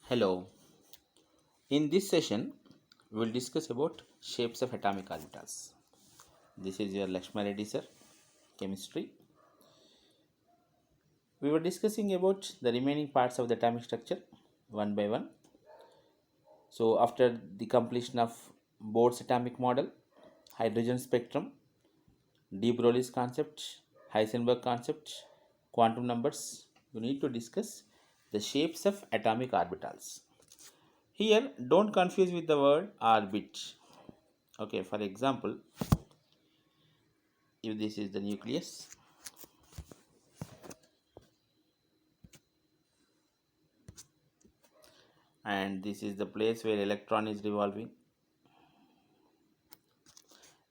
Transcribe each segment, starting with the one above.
Hello. In this session, we will discuss about shapes of atomic orbitals. This is your Lakshma Reddy sir, chemistry. We were discussing about the remaining parts of the atomic structure one by one. So after the completion of Bohr's atomic model, hydrogen spectrum, de Broglie's concept, Heisenberg concept, quantum numbers, we need to discuss the shapes of atomic orbitals. Here, don't confuse with the word orbit. Okay, for example, if this is the nucleus and this is the place where electron is revolving,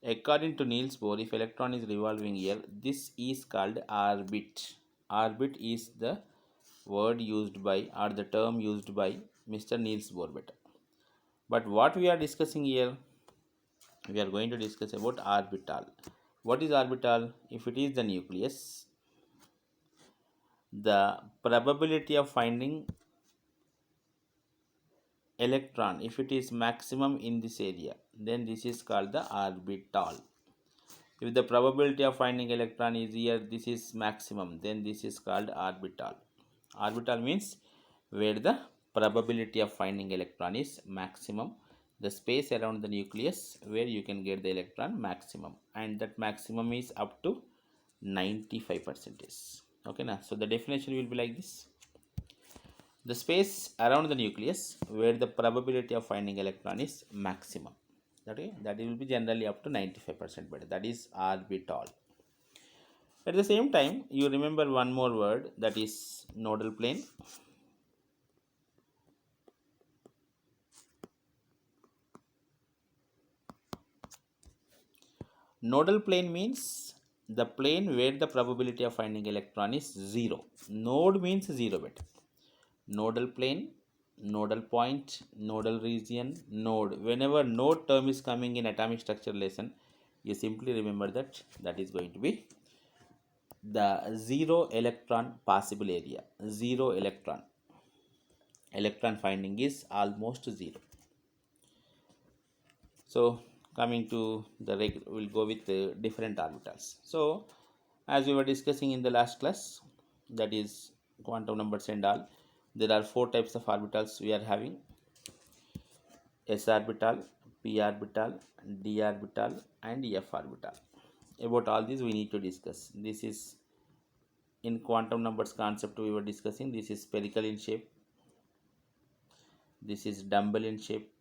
according to Niels Bohr, if electron is revolving here, this is called orbit. Orbit is the word used by or the term used by Mr. Niels Bohr. But what we are discussing here, we are going to discuss about orbital. What is orbital? If it is the nucleus, the probability of finding electron, if it is maximum in this area, then this is called the orbital. If the probability of finding electron is here, this is maximum, then this is called orbital. Orbital means where the probability of finding electron is maximum, the space around the nucleus where you can get the electron maximum, and that maximum is up to 95%. Okay, now so the definition will be like this: the space around the nucleus where the probability of finding electron is maximum. Okay, that will be generally up to 95%, but that is orbital. At the same time, you remember one more word, that is nodal plane. Nodal plane means the plane where the probability of finding electron is 0. Node means 0 bit. Nodal plane, nodal point, nodal region, node. Whenever node term is coming in atomic structure lesson, you simply remember that is going to be the 0 electron possible area. 0 electron. Electron finding is almost 0. So coming to the we'll go with the different orbitals. So as we were discussing in the last class, that is quantum numbers and all, there are 4 types of orbitals we are having: s orbital, p orbital, d orbital, and f orbital. About all these we need to discuss. This is in quantum numbers concept we were discussing. This is spherical in shape, this is dumbbell in shape,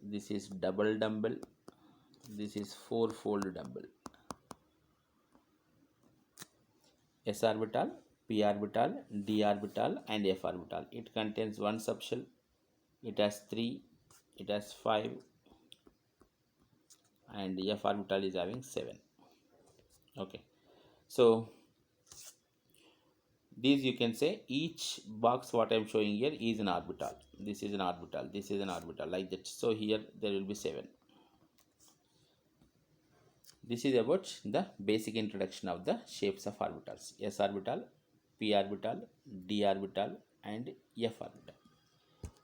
this is double dumbbell, this is four-fold dumbbell. S orbital, p orbital, d orbital, and f orbital. It contains one subshell. It has 3, it has 5, and f orbital is having 7. Okay, so these you can say each box what I am showing here is an orbital. This is an orbital, this is an orbital, like that. So here there will be 7. This is about the basic introduction of the shapes of orbitals: s orbital, p orbital, d orbital, and f orbital.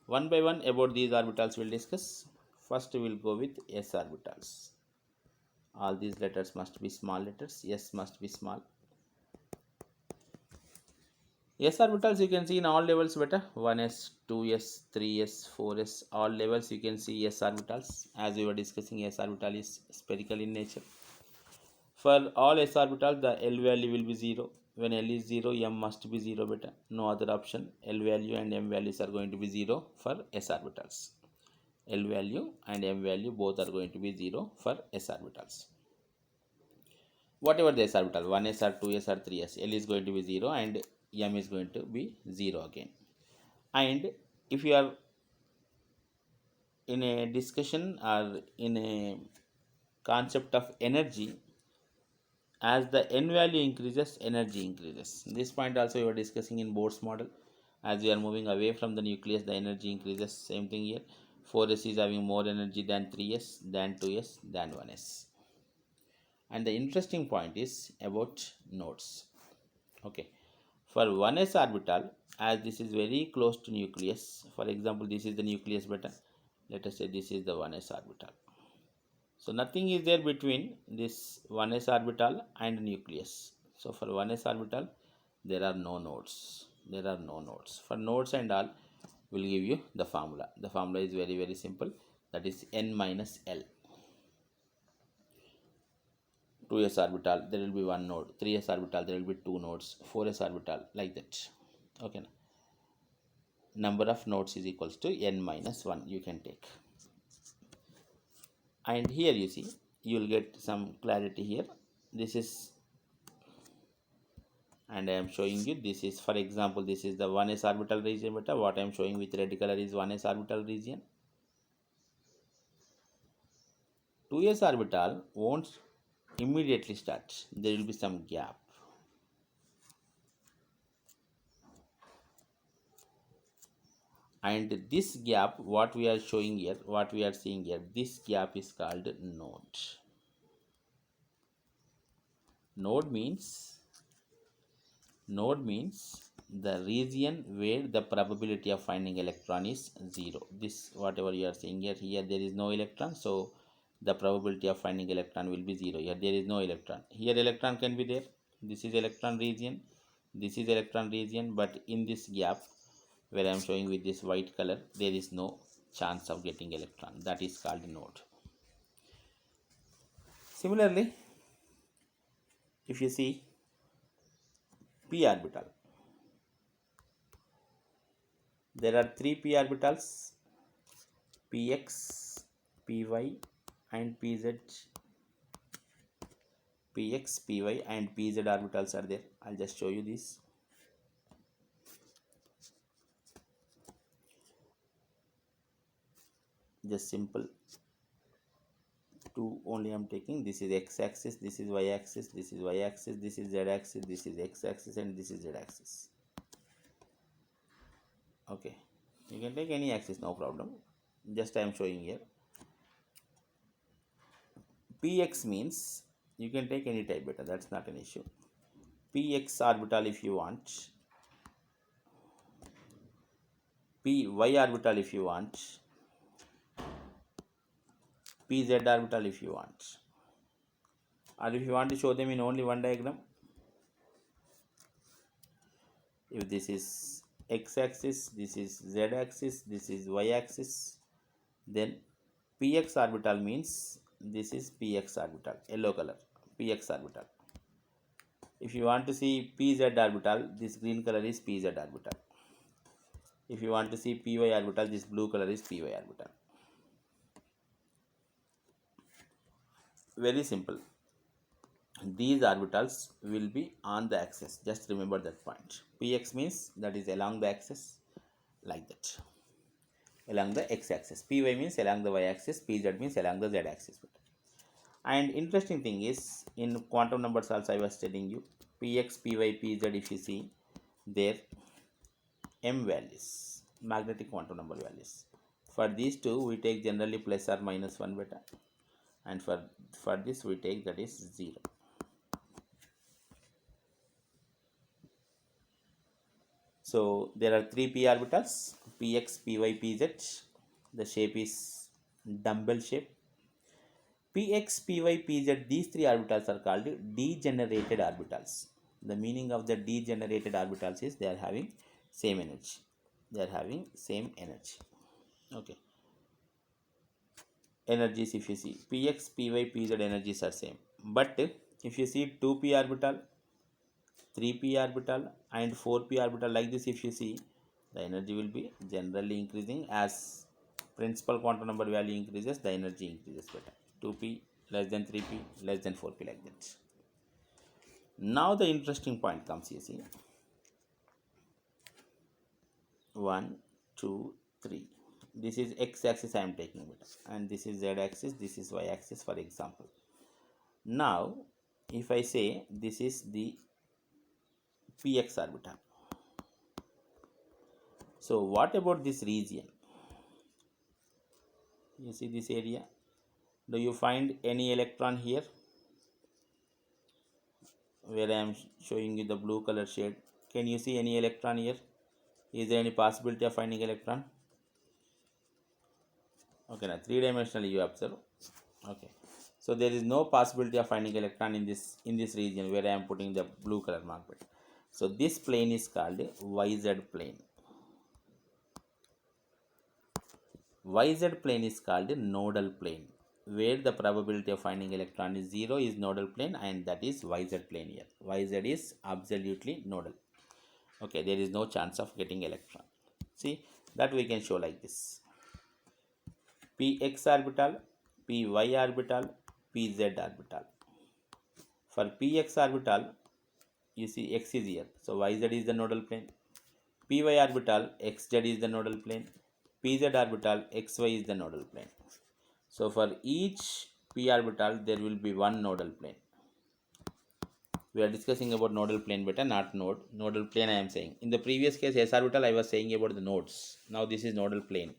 One by one about these orbitals we'll discuss. First we will go with s orbitals. All these letters must be small letters. S must be small. S orbitals you can see in all levels beta. 1s, 2s, 3s, 4s, all levels you can see s orbitals. As we were discussing, s orbital is spherical in nature. For all s orbitals, the L value will be 0. When L is 0, M must be 0 beta. No other option. L value and M values are going to be 0 for s orbitals. L value and M value both are going to be 0 for s orbitals. Whatever the s orbital, 1s or 2s or 3s, L is going to be 0 and M is going to be 0 again. And if you are in a discussion or in a concept of energy, as the n value increases, energy increases. This point also we were discussing in Bohr's model. As we are moving away from the nucleus, the energy increases. Same thing here. 4s is having more energy than 3s, than 2s, than 1s. And the interesting point is about nodes. Okay, for 1s orbital, as this is very close to nucleus. For example, this is the nucleus beta. Let us say this is the 1s orbital. So nothing is there between this 1s orbital and nucleus. So for 1s orbital, there are no nodes. There are no nodes. For nodes and all, will give you the formula. The formula is very simple. That is n minus L. 2s orbital, there will be one node. 3s orbital, there will be two nodes. 4s orbital, like that. Okay. Number of nodes is equals to n minus 1. You can take. And here you see, you will get some clarity here. This is, and I am showing you, this is, for example, this is the 1s orbital region beta. What I am showing with red color is 1s orbital region. 2s orbital won't immediately start. There will be some gap. And this gap, what we are showing here, what we are seeing here, this gap is called node. Node means the region where the probability of finding electron is 0. This whatever you are seeing here, there is no electron, so the probability of finding electron will be 0. Here there is no electron. Here electron can be there. This is electron region. This is electron region, but in this gap where I am showing with this white color, there is no chance of getting electron. That is called node. Similarly, if you see p orbital, there are three p orbitals, px, py and pz. Px, py and pz orbitals are there. I'll just show you this. Just simple two only I'm taking. This is x-axis, this is y-axis, this is y-axis, this is z-axis, this is x-axis, and this is z-axis. Okay, you can take any axis, no problem. Just I am showing here. Px means you can take any type beta, that's not an issue. Px orbital if you want, Py orbital if you want, Pz orbital if you want, or if you want to show them in only one diagram. If this is x-axis, this is z-axis, this is y-axis, then px orbital means this is px orbital, yellow color, px orbital. If you want to see pz orbital, this green color is pz orbital. If you want to see py orbital, this blue color is py orbital. Very simple. These orbitals will be on the axis. Just remember that point. Px means that is along the axis, like that, along the x-axis. Py means along the y-axis. Pz means along the z-axis. And interesting thing is, in quantum numbers also I was telling you, px, py, pz, if you see their m values, magnetic quantum number values. For these two, we take generally plus or minus 1 beta, and for this we take that is 0. So there are three p orbitals, px, py, pz. The shape is dumbbell shape. Px, py, pz, these three orbitals are called degenerated orbitals. The meaning of the degenerated orbitals is they are having same energy. They are having same energy. Okay. Energies, if you see px, py, pz energies are same. But if you see 2p orbital, 3p orbital and 4p orbital, like this, if you see, the energy will be generally increasing. As principal quantum number value increases, the energy increases better. 2p less than 3p less than 4p, like that. Now the interesting point comes, you see, 1 2 3. This is x-axis I am taking it, and this is z-axis, this is y-axis, for example. Now if I say this is the px orbital, so what about this region? You see this area, do you find any electron here where I am showing you the blue color shade? Can you see any electron here? Is there any possibility of finding electron? Okay, now three-dimensionally you observe. Okay, so there is no possibility of finding electron in this region where I am putting the blue color mark. So this plane is called YZ plane. YZ plane is called nodal plane. Where the probability of finding electron is 0 is nodal plane, and that is YZ plane here. YZ is absolutely nodal. Okay, there is no chance of getting electron. See, that we can show like this: Px orbital, Py orbital, Pz orbital. For Px orbital, you see x is here, so YZ is the nodal plane. Py orbital, xz is the nodal plane. Pz orbital, xy is the nodal plane. So for each p orbital, there will be one nodal plane. We are discussing about nodal plane beta, not node. Nodal plane I am saying. In the previous case, s orbital, I was saying about the nodes. Now this is nodal plane.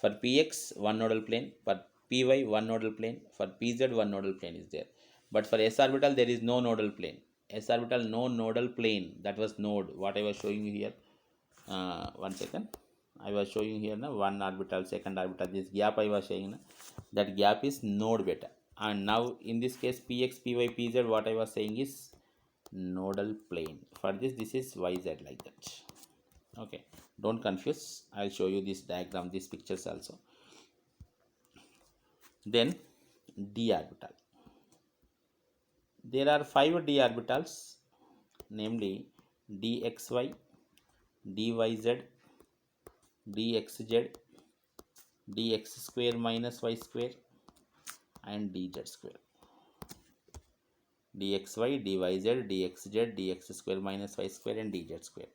For px, one nodal plane. For py, one nodal plane. For pz, one nodal plane is there. But for s orbital, there is no nodal plane. S orbital, no nodal plane. That was node. What I was showing you here. One second. I was showing here now one orbital, second orbital. This gap I was saying, that gap is node beta. And now in this case, px, py, pz, what I was saying is nodal plane. For this is yz like that. Okay, don't confuse. I'll show you this diagram, these pictures also. Then d orbital. There are 5 d orbitals, namely dxy, dyz, dxz, dx square minus y square, and dz square. Dxy, dyz, dxz, dx square minus y square, and dz square.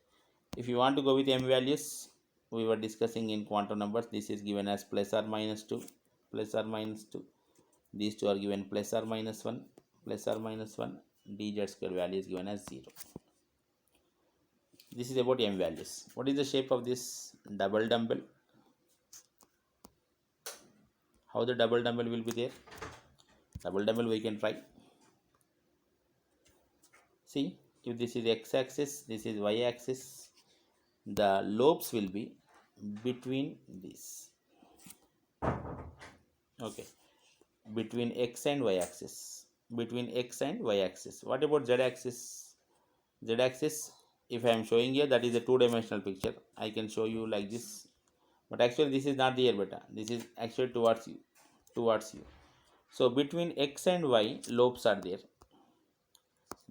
If you want to go with m values, we were discussing in quantum numbers, this is given as plus or minus 2, plus or minus 2. These two are given plus or minus 1, plus or minus 1. Dz square value is given as 0. This is about m values. What is the shape of this double dumbbell? How the double dumbbell will be there? Double dumbbell we can try. See, if this is x-axis, this is y-axis, the lobes will be between this. Okay, between x and y-axis. Between x and y-axis. What about z-axis? Z-axis, if I am showing here, that is a two-dimensional picture. I can show you like this. But actually this is not here beta. This is actually towards you. Towards you. So between x and y, lobes are there.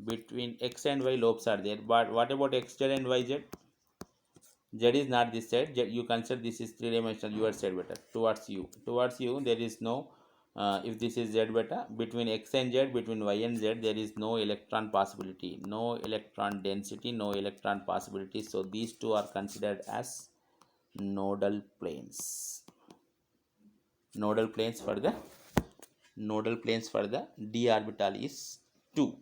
Between x and y, lobes are there. But what about xz and yz? Z is not this side. You consider this is three-dimensional, your side beta. Towards you. Towards you, there is no, if this is z beta, between x and z, between y and z, there is no electron possibility. No electron density, no electron possibility. So these two are considered as nodal planes. Nodal planes for the d orbital is 2.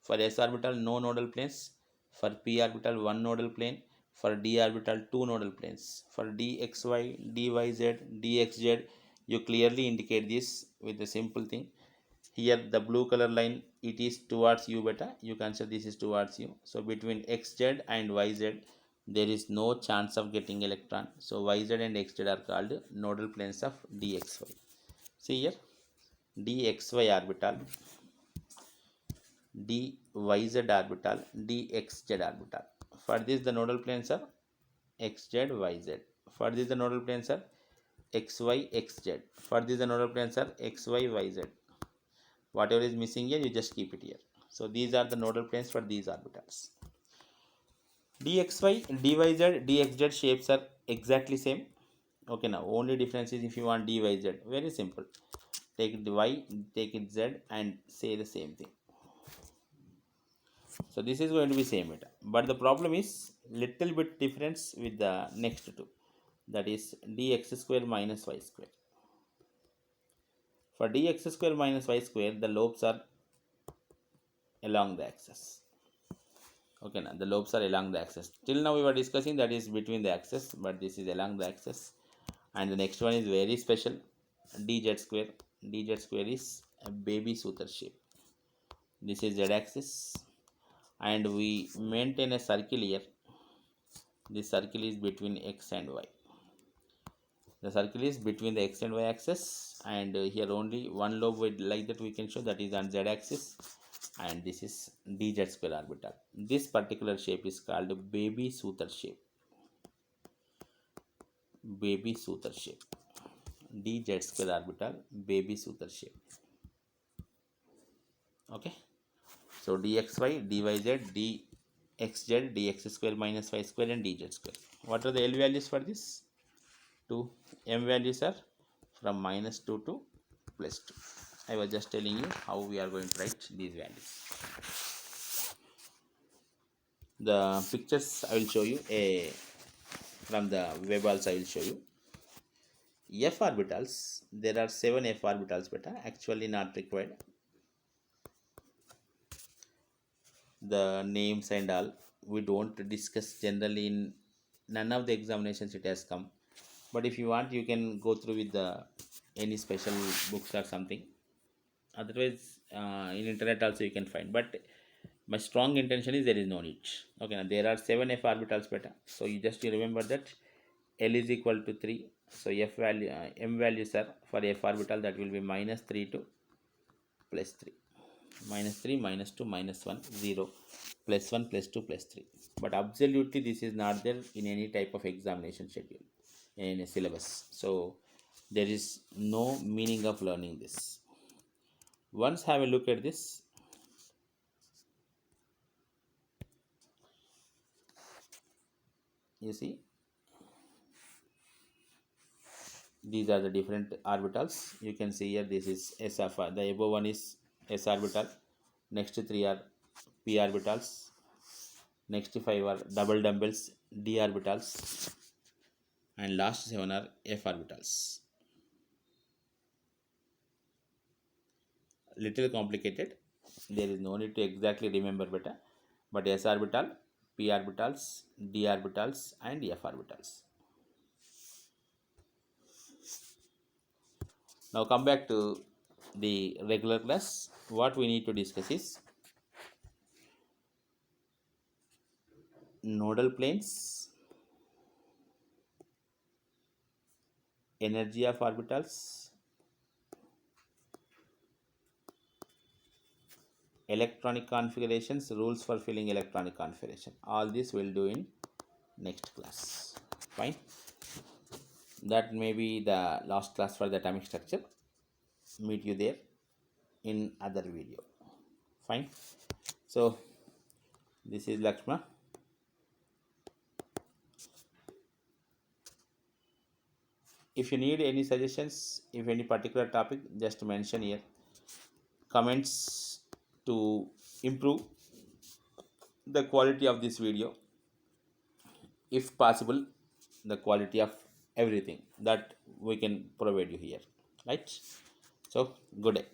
For s orbital, no nodal planes. For p orbital, one nodal plane. For d orbital, 2 nodal planes. For dxy, dyz, dxz, you clearly indicate this with a simple thing. Here the blue color line, it is towards you beta. You consider this is towards you. So between xz and yz, there is no chance of getting electron. So yz and xz are called nodal planes of dxy. See here, dxy orbital, dyz orbital, dxz orbital. For this the nodal planes are xz, yz. For this the nodal planes are xy, xz. For this the nodal planes are xy, yz. Whatever is missing here, you just keep it here. So these are the nodal planes for these orbitals. dxy, dyz, dxz shapes are exactly same. Okay, now only difference is if you want dyz. Very simple. Take it y, take it z, and say the same thing. So this is going to be same beta. But the problem is little bit difference with the next two. That is dx square minus y square. For dx square minus y square, the lobes are along the axis. Okay, now the lobes are along the axis. Till now we were discussing that is between the axis, but this is along the axis. And the next one is very special, dz square. Dz square is a baby Suture shape. This is z axis, and we maintain a circle here. This circle is between x and y. The circle is between the x and y axis, and here only one lobe with like that we can show, that is on z axis, and this is dz square orbital. This particular shape is called baby Suture shape. Baby Suture shape. Dz square orbital, baby Suture shape. Okay. So dxy, dyz, dxz, dx square minus y square, and dz square. What are the L values for this? 2. M values are from -2 to +2. I was just telling you how we are going to write these values. The pictures I will show you from the web also I will show you. F orbitals, there are 7 F orbitals, but actually not required. The names and all we don't discuss generally in none of the examinations it has come, but if you want you can go through with the any special books or something. Otherwise in internet also you can find, but my strong intention is there is no need. Okay, now there are 7 F orbitals beta, so you remember that L is equal to 3, so F value M values are for F orbital, that will be -3 to +3, -3, -2, -1, 0, +1, +2, +3. But absolutely this is not there in any type of examination schedule in a syllabus, so there is no meaning of learning this. Once have a look at this. You see, these are the different orbitals. You can see here this is s of the above one is s orbital, next 3 are p orbitals, next 5 are double dumbbells d orbitals, and last 7 are f orbitals. Little complicated, there is no need to exactly remember better, but s orbital, p orbitals, d orbitals, and f orbitals. Now come back to the regular class. What we need to discuss is nodal planes, energy of orbitals, electronic configurations, rules for filling electronic configuration. All this we'll do in next class. Fine. That may be the last class for the atomic structure. Meet you there in other video. Fine. So this is Lakshma. If you need any suggestions, if any particular topic, just mention here. Comments to improve the quality of this video, if possible the quality of everything that we can provide you here, right? So good day.